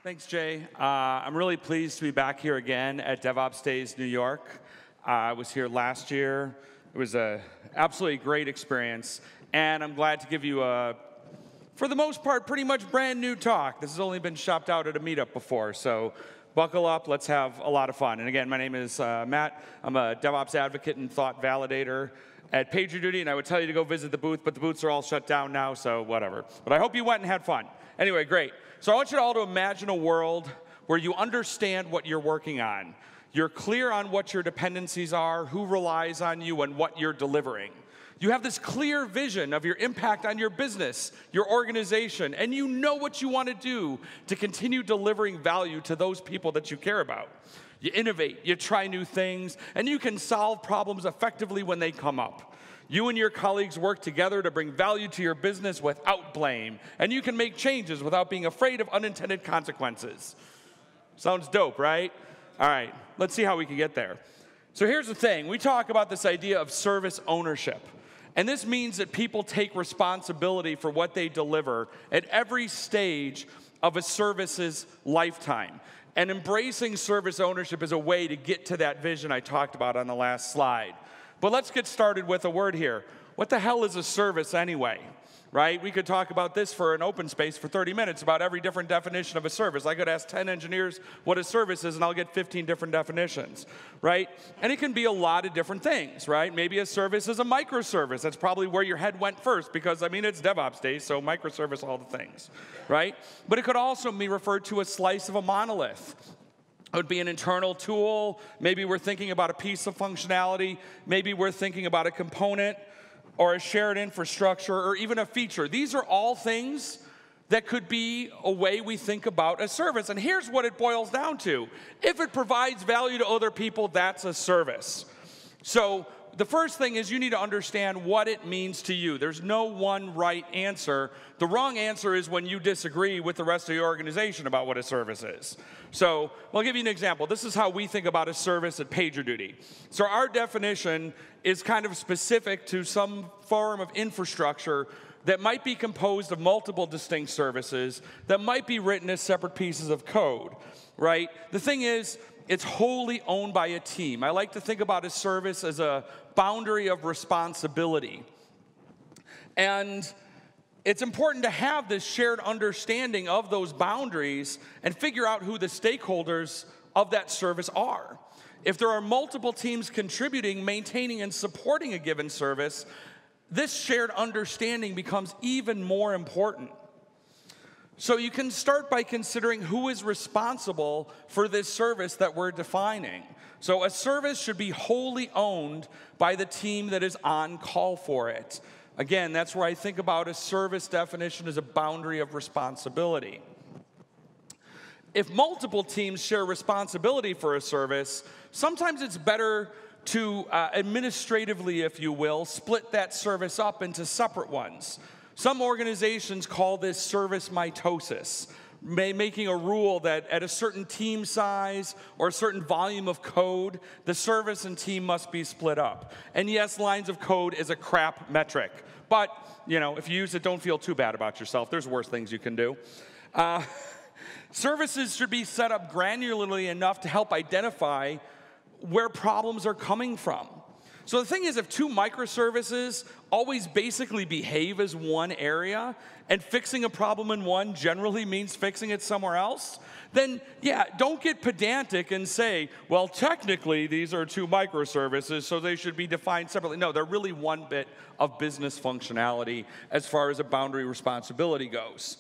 Thanks, Jay. I'm really pleased to be back here again at Devopsdays, New York. I was here last year. It was an absolutely great experience, and I'm glad to give you a, for the most part, pretty much brand new talk. This has only been shopped out at a meetup before, so buckle up. Let's have a lot of fun. And again, my name is Matt. I'm a DevOps advocate and thought validator at PagerDuty, and I would tell you to go visit the booth, but the booths are all shut down now, so whatever. But I hope you went and had fun. Anyway, great. So I want you all to imagine a world where you understand what you're working on. You're clear on what your dependencies are, who relies on you, and what you're delivering. You have this clear vision of your impact on your business, your organization, and you know what you want to do to continue delivering value to those people that you care about. You innovate, you try new things, and you can solve problems effectively when they come up. You and your colleagues work together to bring value to your business without blame, and you can make changes without being afraid of unintended consequences. Sounds dope, right? All right, let's see how we can get there. So here's the thing. We talk about this idea of service ownership, and this means that people take responsibility for what they deliver at every stage of a service's lifetime. And embracing service ownership is a way to get to that vision I talked about on the last slide. But let's get started with a word here. What the hell is a service anyway? Right? We could talk about this for an open space for 30 minutes about every different definition of a service. I could ask 10 engineers what a service is, and I'll get 15 different definitions, right? And it can be a lot of different things, right? Maybe a service is a microservice. That's probably where your head went first because, I mean, it's DevOps days, so microservice, all the things, right? But it could also be referred to a slice of a monolith. It would be an internal tool. Maybe we're thinking about a piece of functionality. Maybe we're thinking about a component or a shared infrastructure or even a feature. These are all things that could be a way we think about a service. And here's what it boils down to. If it provides value to other people, that's a service. So the first thing is you need to understand what it means to you. There's no one right answer. The wrong answer is when you disagree with the rest of your organization about what a service is. So I'll give you an example. This is how we think about a service at PagerDuty. So our definition is kind of specific to some form of infrastructure that might be composed of multiple distinct services that might be written as separate pieces of code, right? The thing is, it's wholly owned by a team. I like to think about a service as a boundary of responsibility. And it's important to have this shared understanding of those boundaries and figure out who the stakeholders of that service are. If there are multiple teams contributing, maintaining, and supporting a given service, this shared understanding becomes even more important. So you can start by considering who is responsible for this service that we're defining. So a service should be wholly owned by the team that is on call for it. Again, that's where I think about a service definition as a boundary of responsibility. If multiple teams share responsibility for a service, sometimes it's better to administratively, if you will, split that service up into separate ones. Some organizations call this service mitosis, making a rule that at a certain team size or a certain volume of code, the service and team must be split up. And yes, lines of code is a crap metric. But, you know, if you use it, don't feel too bad about yourself. There's worse things you can do. Services should be set up granularly enough to help identify where problems are coming from. So the thing is, if two microservices always basically behave as one area, and fixing a problem in one generally means fixing it somewhere else, then yeah, don't get pedantic and say, well, technically these are two microservices, so they should be defined separately. No, they're really one bit of business functionality as far as a boundary responsibility goes.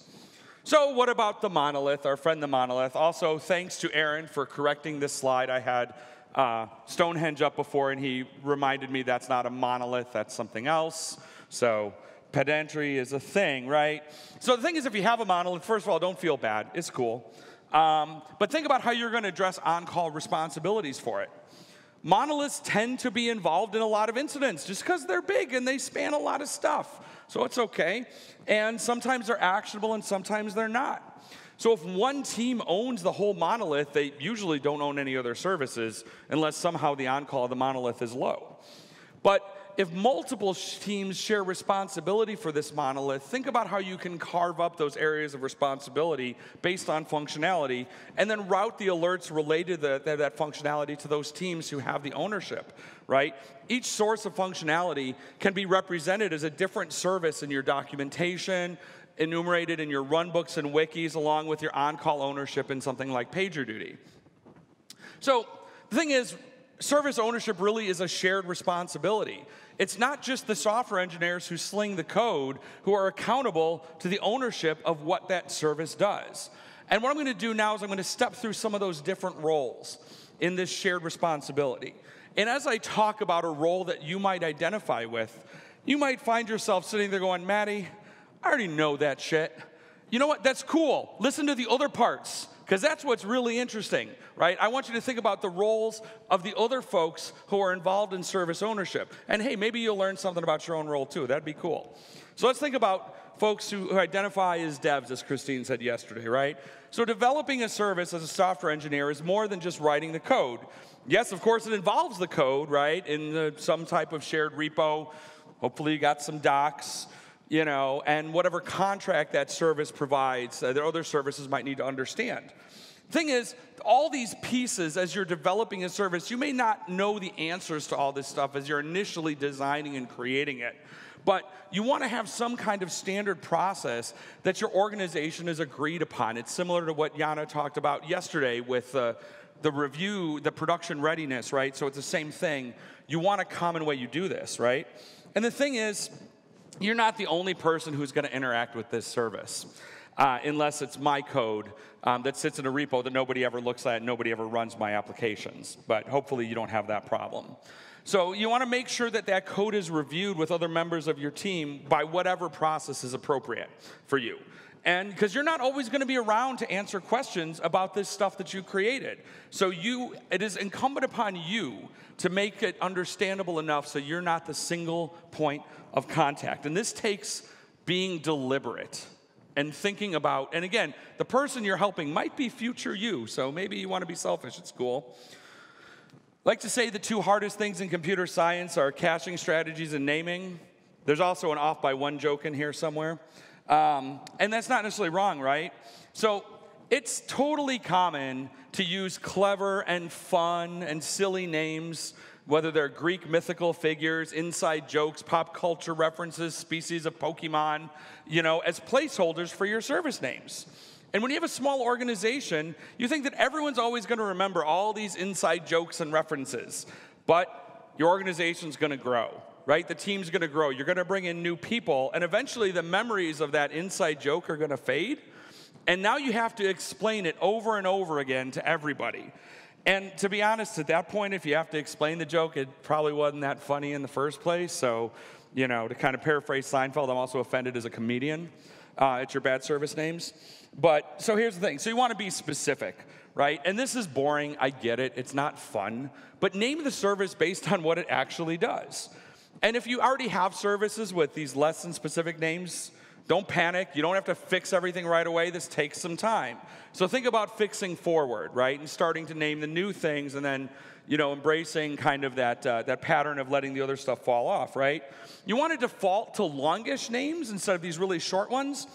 So what about the monolith, our friend the monolith? Also, thanks to Aaron for correcting this slide. I had Stonehenge up before, and he reminded me that's not a monolith, that's something else. So pedantry is a thing, right? So the thing is, if you have a monolith, first of all, don't feel bad. It's cool. But think about how you're going to address on-call responsibilities for it. Monoliths tend to be involved in a lot of incidents just because they're big and they span a lot of stuff. So it's okay. And sometimes they're actionable and sometimes they're not. So if one team owns the whole monolith, they usually don't own any other services unless somehow the on-call of the monolith is low. But But if multiple teams share responsibility for this monolith, think about how you can carve up those areas of responsibility based on functionality, and then route the alerts related to that functionality to those teams who have the ownership, right? Each source of functionality can be represented as a different service in your documentation, enumerated in your runbooks and wikis, along with your on-call ownership in something like PagerDuty. So the thing is, service ownership really is a shared responsibility. It's not just the software engineers who sling the code who are accountable to the ownership of what that service does. And what I'm going to do now is I'm going to step through some of those different roles in this shared responsibility. And as I talk about a role that you might identify with, you might find yourself sitting there going, Maddie, I already know that shit. You know what? That's cool. Listen to the other parts, because that's what's really interesting, right? I want you to think about the roles of the other folks who are involved in service ownership. And hey, maybe you'll learn something about your own role too. That'd be cool. So let's think about folks who identify as devs, as Christine said yesterday, right? So developing a service as a software engineer is more than just writing the code. Yes, of course, it involves the code, right, in some type of shared repo. Hopefully you got some docs, you know, and whatever contract that service provides, their other services might need to understand. The thing is, all these pieces, as you're developing a service, you may not know the answers to all this stuff as you're initially designing and creating it. But you want to have some kind of standard process that your organization has agreed upon. It's similar to what Jana talked about yesterday with the review, the production readiness, right? So it's the same thing. You want a common way you do this, right? And the thing is, you're not the only person who's going to interact with this service, unless it's my code that sits in a repo that nobody ever looks at, nobody ever runs my applications. But hopefully you don't have that problem. So you want to make sure that that code is reviewed with other members of your team by whatever process is appropriate for you. And because you're not always going to be around to answer questions about this stuff that you created. So it is incumbent upon you to make it understandable enough so you're not the single point of contact. And this takes being deliberate and thinking about, and again, the person you're helping might be future you, so maybe you want to be selfish, it's cool. I like to say the two hardest things in computer science are caching strategies and naming. There's also an off by one joke in here somewhere. And that's not necessarily wrong, right? So it's totally common to use clever and fun and silly names, whether they're Greek mythical figures, inside jokes, pop culture references, species of Pokemon, you know, as placeholders for your service names. And when you have a small organization, you think that everyone's always going to remember all these inside jokes and references. But your organization's going to grow, right? The team's going to grow. You're going to bring in new people, and eventually the memories of that inside joke are going to fade. And now you have to explain it over and over again to everybody. And to be honest, at that point, if you have to explain the joke, it probably wasn't that funny in the first place. So, you know, to kind of paraphrase Seinfeld, I'm also offended as a comedian at your bad service names. But, so here's the thing. So you want to be specific, right? And this is boring. I get it. It's not fun. But name the service based on what it actually does. And if you already have services with these less than specific names, don't panic. You don't have to fix everything right away. This takes some time. So think about fixing forward, right? And starting to name the new things and then, you know, embracing kind of that pattern of letting the other stuff fall off, right? You want to default to longish names instead of these really short ones.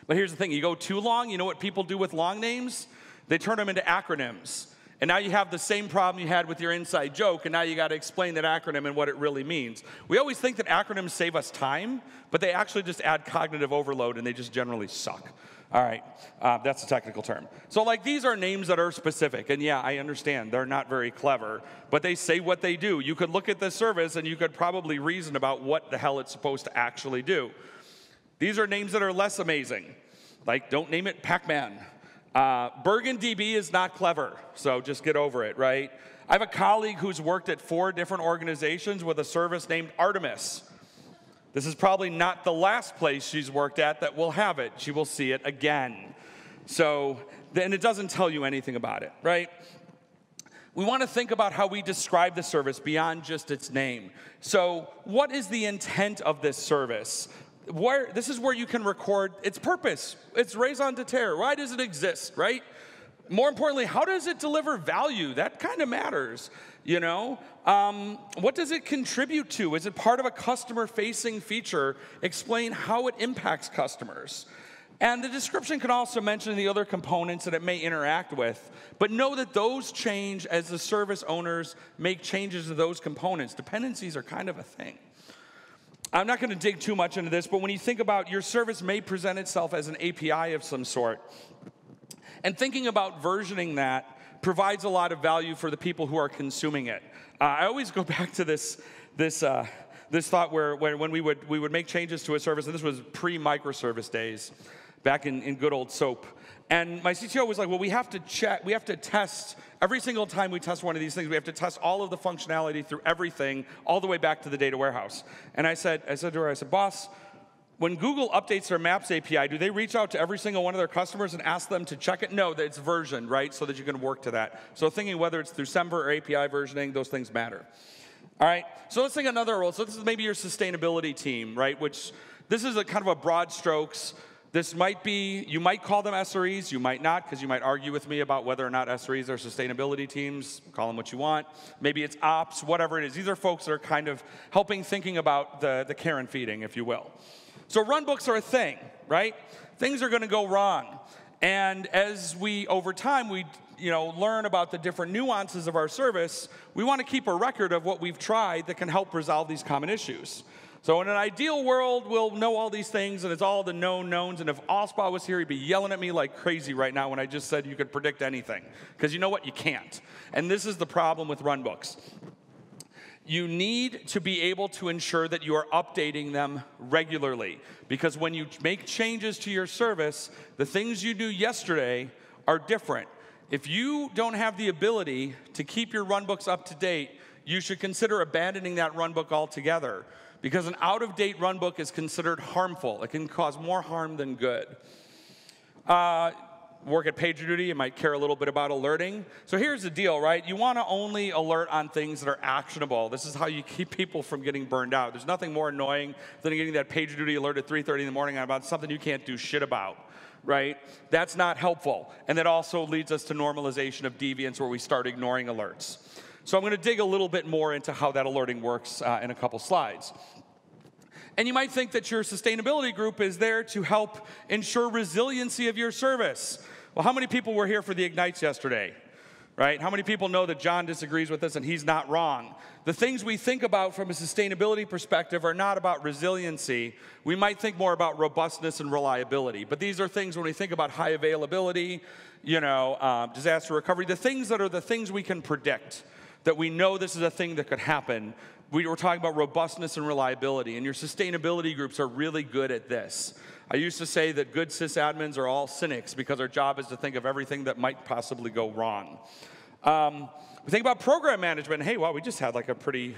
But here's the thing. You go too long, you know what people do with long names? They turn them into acronyms. And now you have the same problem you had with your inside joke, and now you got to explain that acronym and what it really means. We always think that acronyms save us time, but they actually just add cognitive overload, and they just generally suck. All right, that's a technical term. So like these are names that are specific, and yeah, I understand. They're not very clever, but they say what they do. You could look at this service, and you could probably reason about what the hell it's supposed to actually do. These are names that are less amazing. Like, don't name it Pac-Man. BurgunDB is not clever, so just get over it, right? I have a colleague who's worked at 4 different organizations with a service named Artemis. This is probably not the last place she's worked at that will have it. She will see it again. So, and it doesn't tell you anything about it, right? We want to think about how we describe the service beyond just its name. So, what is the intent of this service? This is where you can record its purpose, its raison d'etre. Why does it exist, right? More importantly, how does it deliver value? That kind of matters, you know? What does it contribute to? Is it part of a customer-facing feature? Explain how it impacts customers. And the description can also mention the other components that it may interact with, but know that those change as the service owners make changes to those components. Dependencies are kind of a thing. I'm not going to dig too much into this, but when you think about your service may present itself as an API of some sort, and thinking about versioning that provides a lot of value for the people who are consuming it. I always go back to this thought where when we would make changes to a service, and this was pre-microservice days, back in good old SOAP. And my CTO was like, well, we have to test, every single time we test one of these things, we have to test all of the functionality through everything, all the way back to the data warehouse. And I said to her, boss, when Google updates their Maps API, do they reach out to every single one of their customers and ask them to check it? No, it's versioned, right, so that you can work to that. So thinking whether it's through Semver or API versioning, those things matter. All right, so let's think another role. So this is maybe your sustainability team, right, which this is a kind of a broad strokes. This might be, you might call them SREs, you might not, because you might argue with me about whether or not SREs are sustainability teams. Call them what you want. Maybe it's ops, whatever it is. These are folks that are kind of helping thinking about the care and feeding, if you will. So runbooks are a thing, right? Things are going to go wrong. And as we, over time, we learn about the different nuances of our service, we want to keep a record of what we've tried that can help resolve these common issues. So in an ideal world, we'll know all these things, and it's all the known knowns. And if Ospa was here, he'd be yelling at me like crazy right now when I just said you could predict anything. Because you know what? You can't. And this is the problem with runbooks. You need to be able to ensure that you are updating them regularly. Because when you make changes to your service, the things you do yesterday are different. If you don't have the ability to keep your runbooks up to date, you should consider abandoning that runbook altogether. Because an out-of-date runbook is considered harmful. It can cause more harm than good. Work at PagerDuty, you might care a little bit about alerting. So here's the deal, right? You want to only alert on things that are actionable. This is how you keep people from getting burned out. There's nothing more annoying than getting that PagerDuty alert at 3:30 in the morning about something you can't do shit about, right? That's not helpful. And that also leads us to normalization of deviance where we start ignoring alerts. So I'm going to dig a little bit more into how that alerting works in a couple slides. And you might think that your sustainability group is there to help ensure resiliency of your service. Well, how many people were here for the Ignites yesterday, right? How many people know that John disagrees with us and he's not wrong? The things we think about from a sustainability perspective are not about resiliency. We might think more about robustness and reliability. But these are things when we think about high availability, disaster recovery, the things that are the things we can predict, that we know this is a thing that could happen. We're talking about robustness and reliability, and your sustainability groups are really good at this. I used to say that good sysadmins are all cynics because our job is to think of everything that might possibly go wrong. We think about program management. Hey, well, we just had like a pretty,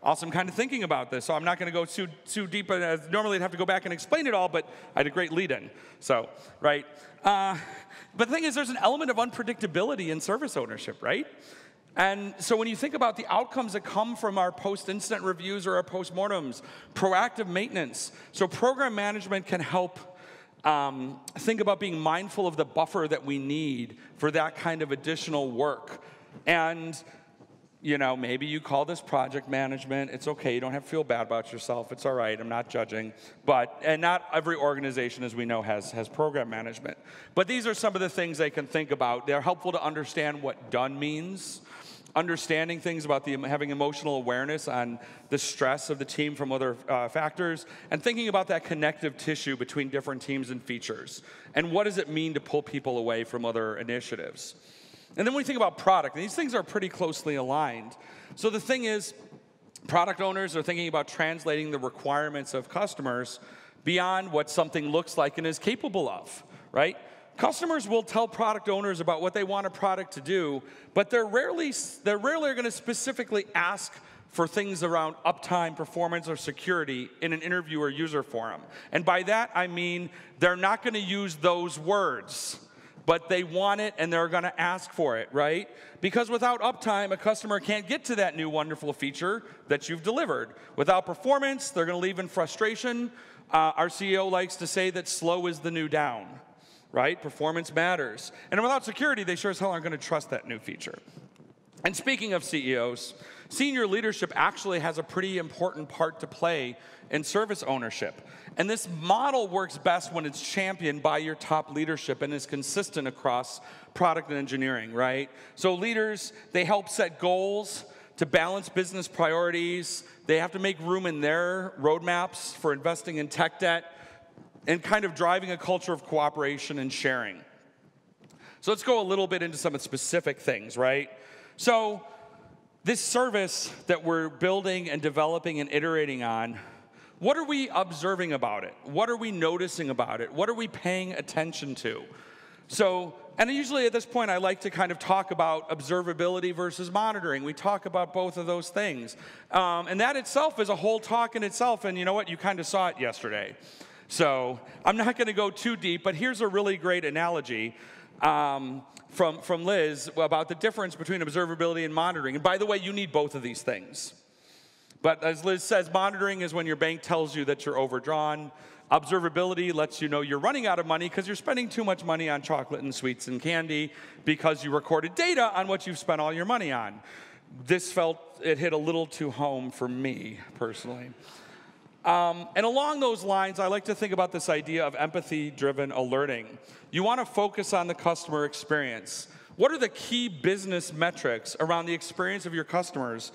awesome kind of thinking about this, so I'm not going to go too deep. Normally I'd have to go back and explain it all, but I had a great lead-in, so, right? But the thing is, there's an element of unpredictability in service ownership, right? And so when you think about the outcomes that come from our post-incident reviews or our post-mortems, proactive maintenance. So program management can help think about being mindful of the buffer that we need for that kind of additional work. And, maybe you call this project management. It's okay. You don't have to feel bad about yourself. It's all right. I'm not judging. And not every organization, as we know, has program management. But these are some of the things they can think about. They're helpful to understand what done means. Understanding things about having emotional awareness on the stress of the team from other factors, and thinking about that connective tissue between different teams and features. And what does it mean to pull people away from other initiatives? And then when we think about product, and these things are pretty closely aligned. So the thing is, product owners are thinking about translating the requirements of customers beyond what something looks like and is capable of, right? Customers will tell product owners about what they want a product to do, but they're rarely going to specifically ask for things around uptime, performance, or security in an interview or user forum. And by that, I mean they're not going to use those words, but they want it and they're going to ask for it, right? Because without uptime, a customer can't get to that new wonderful feature that you've delivered. Without performance, they're going to leave in frustration. Our CEO likes to say that slow is the new down. right? Performance matters. And without security, they sure as hell aren't going to trust that new feature. And speaking of CEOs, senior leadership actually has a pretty important part to play in service ownership. And this model works best when it's championed by your top leadership and is consistent across product and engineering, right? So leaders, they help set goals to balance business priorities. They have to make room in their roadmaps for investing in tech debt and kind of driving a culture of cooperation and sharing. So let's go a little bit into some of the specific things, right? So this service that we're building and developing and iterating on, what are we observing about it? What are we noticing about it? What are we paying attention to? So, and usually at this point, I like to kind of talk about observability versus monitoring. We talk about both of those things. And that itself is a whole talk in itself. And you know what? You kind of saw it yesterday. So I'm not going to go too deep, but here's a really great analogy from Liz about the difference between observability and monitoring. And by the way, you need both of these things. But as Liz says, monitoring is when your bank tells you that you're overdrawn. Observability lets you know you're running out of money because you're spending too much money on chocolate and sweets and candy because you recorded data on what you've spent all your money on. It hit a little too home for me, personally. And along those lines, I like to think about this idea of empathy-driven alerting. You want to focus on the customer experience. What are the key business metrics around the experience of your customers?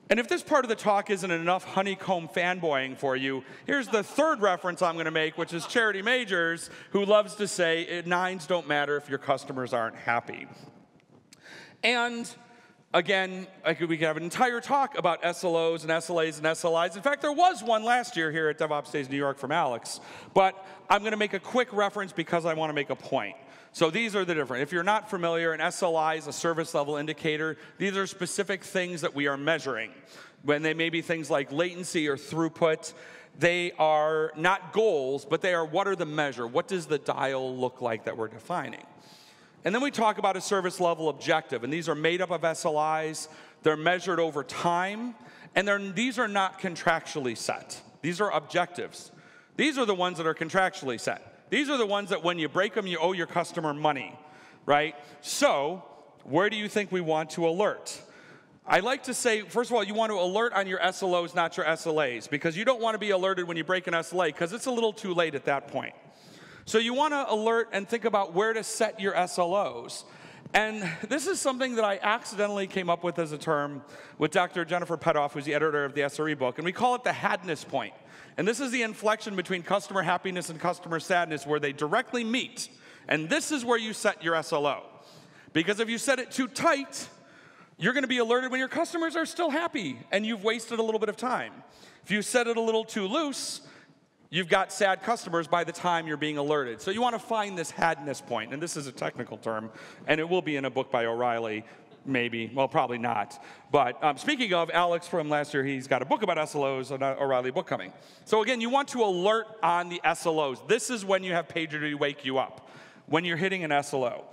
And if this part of the talk isn't enough honeycomb fanboying for you, here's the third reference I'm going to make, which is Charity Majors, who loves to say, nines don't matter if your customers aren't happy. And again, we could have an entire talk about SLOs and SLAs and SLIs. In fact, there was one last year here at Devopsdays New York from Alex. But I'm going to make a quick reference because I want to make a point. So these are the different. If you're not familiar, an SLI is a service level indicator. These are specific things that we are measuring. When they may be things like latency or throughput, they are not goals, but they are what are the measure? What does the dial look like that we're defining? And then we talk about a service level objective, and these are made up of SLIs. They're measured over time, and these are not contractually set. These are objectives. These are the ones that are contractually set. These are the ones that when you break them, you owe your customer money, right? So where do you think we want to alert? I like to say, first of all, you want to alert on your SLOs, not your SLAs, because you don't want to be alerted when you break an SLA, because it's a little too late at that point. So you want to alert and think about where to set your SLOs. And this is something that I accidentally came up with as a term with Dr. Jennifer Petoff, who's the editor of the SRE book, and we call it the hadness point. And this is the inflection between customer happiness and customer sadness where they directly meet. And this is where you set your SLO. Because if you set it too tight, you're going to be alerted when your customers are still happy and you've wasted a little bit of time. If you set it a little too loose, you've got sad customers by the time you're being alerted. So you want to find this hadness point. And this is a technical term, and it will be in a book by O'Reilly. Maybe. Well, probably not. But speaking of, Alex from last year, he's got a book about SLOs, an O'Reilly book coming. So again, you want to alert on the SLOs. This is when you have PagerDuty wake you up, when you're hitting an SLO.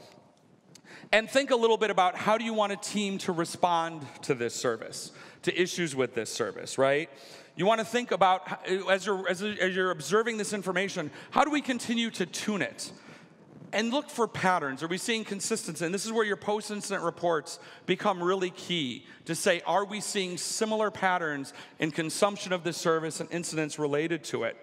And think a little bit about how do you want a team to respond to this service, to issues with this service, right? You want to think about, as you're observing this information, how do we continue to tune it? And look for patterns. Are we seeing consistency? And this is where your post-incident reports become really key to say, are we seeing similar patterns in consumption of this service and incidents related to it?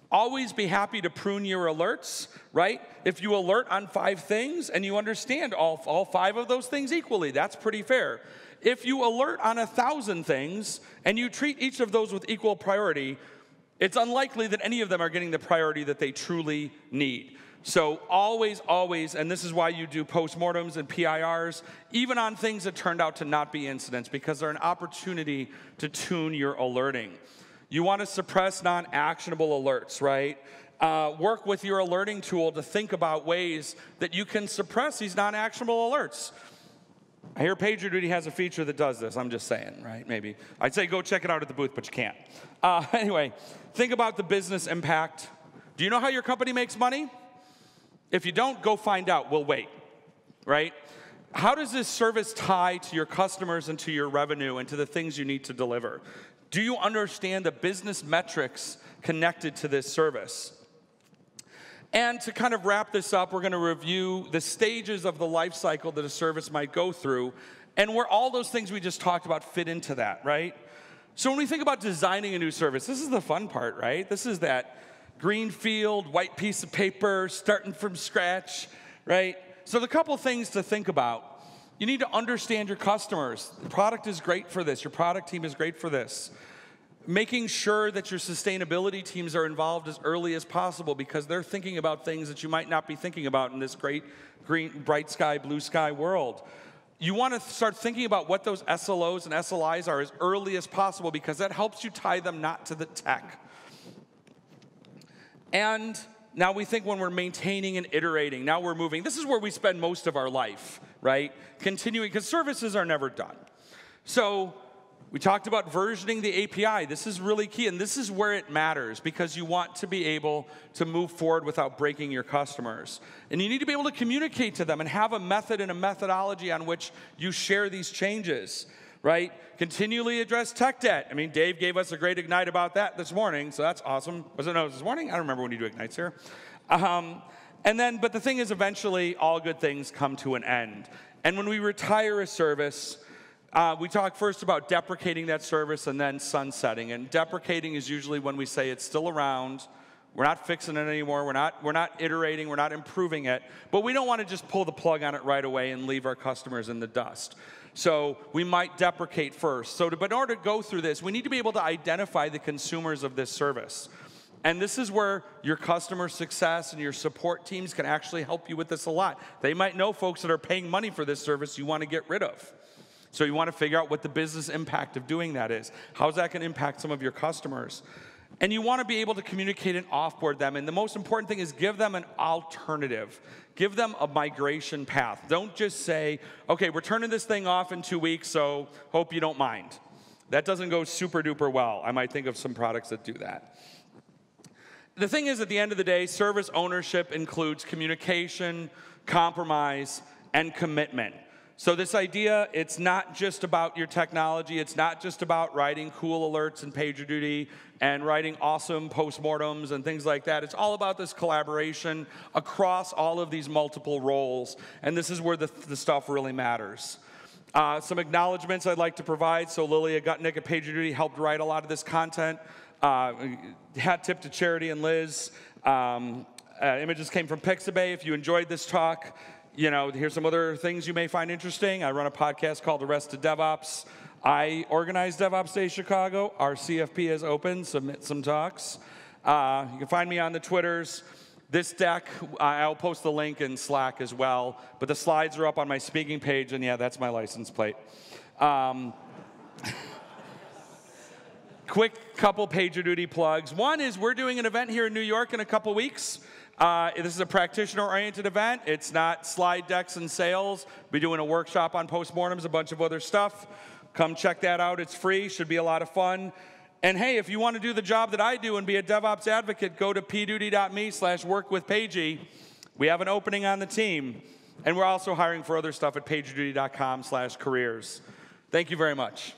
Always be happy to prune your alerts, right? If you alert on 5 things and you understand all 5 of those things equally, that's pretty fair. If you alert on 1,000 things and you treat each of those with equal priority, it's unlikely that any of them are getting the priority that they truly need. So always, and this is why you do postmortems and PIRs, even on things that turned out to not be incidents, because they're an opportunity to tune your alerting. You want to suppress non-actionable alerts, right? Work with your alerting tool to think about ways that you can suppress these non-actionable alerts. I hear PagerDuty has a feature that does this. I'm just saying, right? Maybe. I'd say go check it out at the booth, but you can't. Anyway, think about the business impact. Do you know how your company makes money? If you don't, go find out. We'll wait, right? How does this service tie to your customers and to your revenue and to the things you need to deliver? Do you understand the business metrics connected to this service? And to kind of wrap this up, we're going to review the stages of the life cycle that a service might go through, and where all those things we just talked about fit into that, right? So when we think about designing a new service, this is the fun part, right? This is that green field, white piece of paper, starting from scratch, right? So the couple things to think about. You need to understand your customers. The product is great for this. Your product team is great for this. Making sure that your sustainability teams are involved as early as possible because they're thinking about things that you might not be thinking about in this great green, bright sky, blue sky world. You want to start thinking about what those SLOs and SLIs are as early as possible because that helps you tie them not to the tech. And now we think when we're maintaining and iterating, now we're moving. This is where we spend most of our life, right? Continuing, because services are never done. So we talked about versioning the API. This is really key, and this is where it matters because you want to be able to move forward without breaking your customers. And you need to be able to communicate to them and have a method and a methodology on which you share these changes, right? Continually address tech debt. I mean, Dave gave us a great Ignite about that this morning, so that's awesome. Was it this morning? I don't remember when you do Ignites here. But the thing is, eventually, all good things come to an end. And when we retire a service, we talk first about deprecating that service and then sunsetting. And deprecating is usually when we say it's still around, we're not fixing it anymore, we're not iterating, we're not improving it, but we don't want to just pull the plug on it right away and leave our customers in the dust. So we might deprecate first. But in order to go through this, we need to be able to identify the consumers of this service. And this is where your customer success and your support teams can actually help you with this a lot. They might know folks that are paying money for this service you want to get rid of. So you want to figure out what the business impact of doing that is. How's that going to impact some of your customers? And you want to be able to communicate and offboard them. And the most important thing is give them an alternative. Give them a migration path. Don't just say, okay, we're turning this thing off in 2 weeks, so hope you don't mind. That doesn't go super duper well. I might think of some products that do that. The thing is, at the end of the day, service ownership includes communication, compromise, and commitment. So this idea, it's not just about your technology. It's not just about writing cool alerts and PagerDuty and writing awesome postmortems and things like that. It's all about this collaboration across all of these multiple roles. And this is where the stuff really matters. Some acknowledgments I'd like to provide. So Lilia Gutnick at PagerDuty helped write a lot of this content. Hat tip to Charity and Liz. Images came from Pixabay. If you enjoyed this talk, here's some other things you may find interesting. I run a podcast called Arrested DevOps. I organize Devopsdays Chicago. Our CFP is open. Submit some talks. You can find me on the Twitters. This deck, I'll post the link in Slack as well. But the slides are up on my speaking page, and yeah, that's my license plate. Quick couple PagerDuty plugs. One is we're doing an event here in New York in a couple weeks. This is a practitioner-oriented event. It's not slide decks and sales. We'll be doing a workshop on postmortems, a bunch of other stuff. Come check that out. It's free. Should be a lot of fun. And hey, if you want to do the job that I do and be a DevOps advocate, go to pduty.me/workwithpagey. We have an opening on the team. And we're also hiring for other stuff at pagerduty.com/careers. Thank you very much.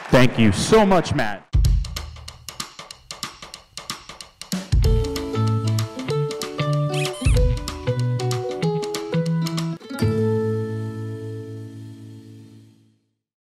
Thank you so much, Matt.